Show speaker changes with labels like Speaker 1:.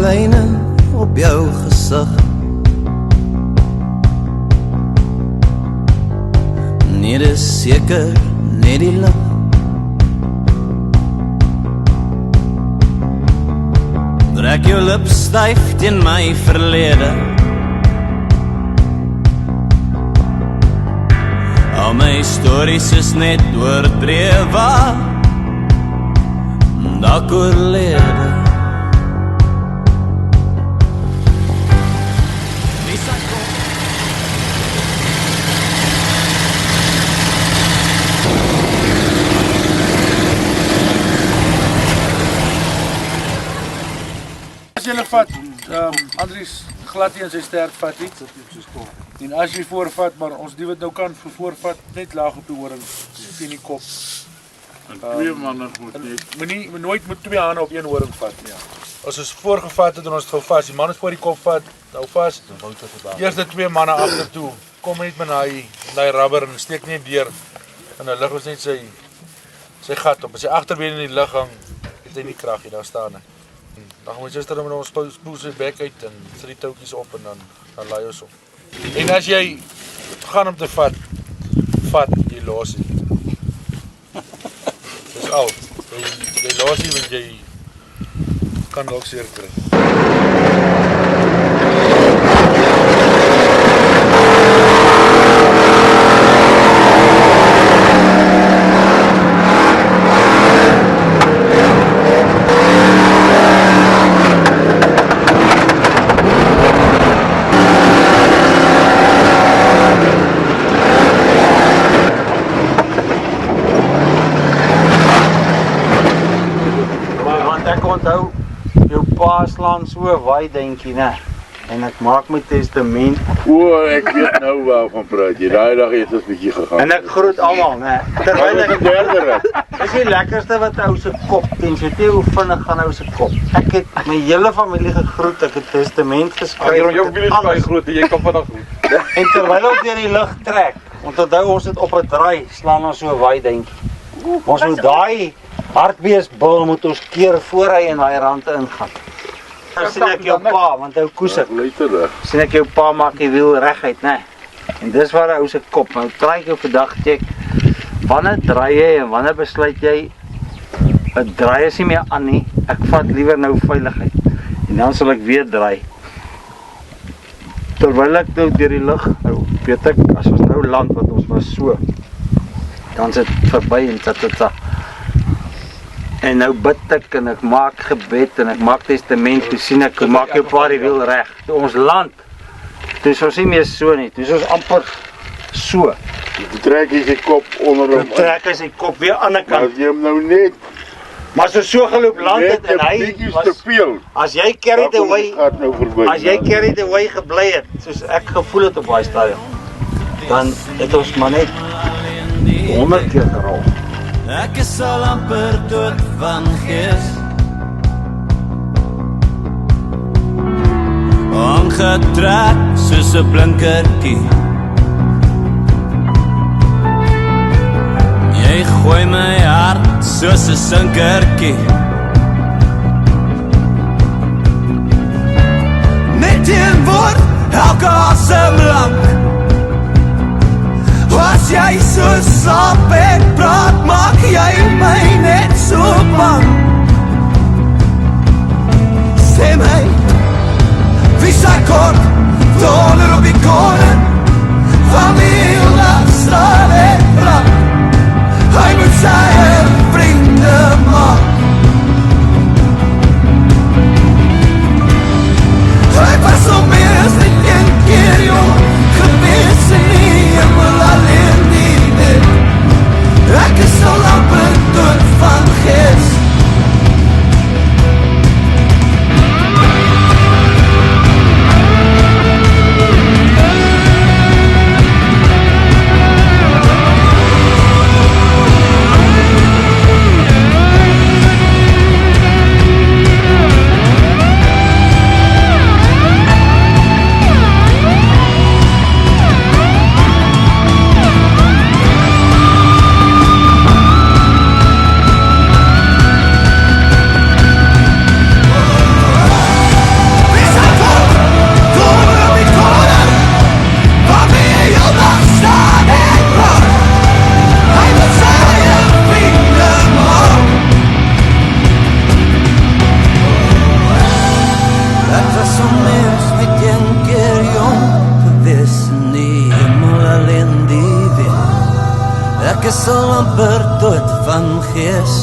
Speaker 1: lyne op jou gesig. Nee, dis seker net die lig. Trek jou lip styf teen my verlede. Al my stories is net oordrewe, dalk oorlede.
Speaker 2: As jy vat, Andries glad nie in sy stert vat nie. En as jy voorvat, maar ons die wat nou kan vir voorvat, net laag op die horing, teen die kop.
Speaker 3: En twee manne moet
Speaker 2: nie, nooit met twee hande op een horing vat. Ja. As ons voorgevat het en ons het gou vas, die man is voor die kop vat, hou vas. Eerste twee manne agter toe, kom net met die rubber en steek net deur. En dan lig ons net sy gat op. As hy agterbeen in die lug hang, het hy nie krag nie, daar staan hy. Dan gaan ons gister met ons spoel sy bek uit en sit die touwtjies op en dan laai ons op. En as jy gaan om te vat, jy los nie. Dis al. Jy los nie, want jy kan ook seer kry.
Speaker 4: Onthou, jou pa slaan so waai denkie, ne? En ek maak my testament.
Speaker 3: Ek weet nou waarvan praat jy. Daai dag het ons bietjie gegaan.
Speaker 4: En ek groet almal, ne? Terwyl ek
Speaker 3: derde rit.
Speaker 4: Dis die lekkerste wat ou se kop, tensy hoe vinnig gaan ou se kop. Ek het my hele familie gegroet, ek het testament geskryf.
Speaker 3: Jou familie is baie groot en jy kan vandag groet.
Speaker 4: En terwyl ons deur die lug trek, onthou ons het op 'n draai slaan ons so waai denkie. Ons moet daai hartbeesbil moet ons keer voor hy in daai rande ingaan. Dan sien ek jou pa, want hy koes ek. Sien ek jou pa maak die wiel reguit, né? En dis waar hy ou se kop. Nou try ek jou vandag check. Wanneer draai jy en wanneer besluit jy ek draai is nie meer aan nie. Ek vat liewer nou veiligheid. En dan sal ek weer draai. Terwyl ek nou deur die lug, nou weet ek as ons nou land wat ons maar so, dan sit verby en tsa. En nou bid ek en ek maak gebed en ek maak testament, toe sien ek, hoe maak jou pa die wiel reg. Toe ons land, toe is ons nie meer so nie, toe is ons amper so.
Speaker 3: Toe trek hy sy kop onder hom.
Speaker 4: Toe trek hy sy kop weer aan die kant.
Speaker 3: As jy hom nou net,
Speaker 4: maar as ons so geloop land het en hy
Speaker 3: was,
Speaker 4: as jy carried away gebly het, soos ek gevoel het op daai stadium, dan het ons maar net 100 keer gerol.
Speaker 1: Ek is al amper dood van gees, aangetrek soos 'n blinkertjie. Jy gooi my hart soos 'n sinkertjie. Net een woord, elke asemlank. As jy so slap en praat, maak jy my net so bang. Sê my, wie sy kort, donder op die koning, van die laatste en brak. Hy moet sy vriende maak. Hy was op meer as net een keer, joh, gewees in die hemel alleen die net. Ek is al amper dood van gees. was om eers net een keer jong gewees in die hemel alleen die weet. Ek is al amper dood van gees.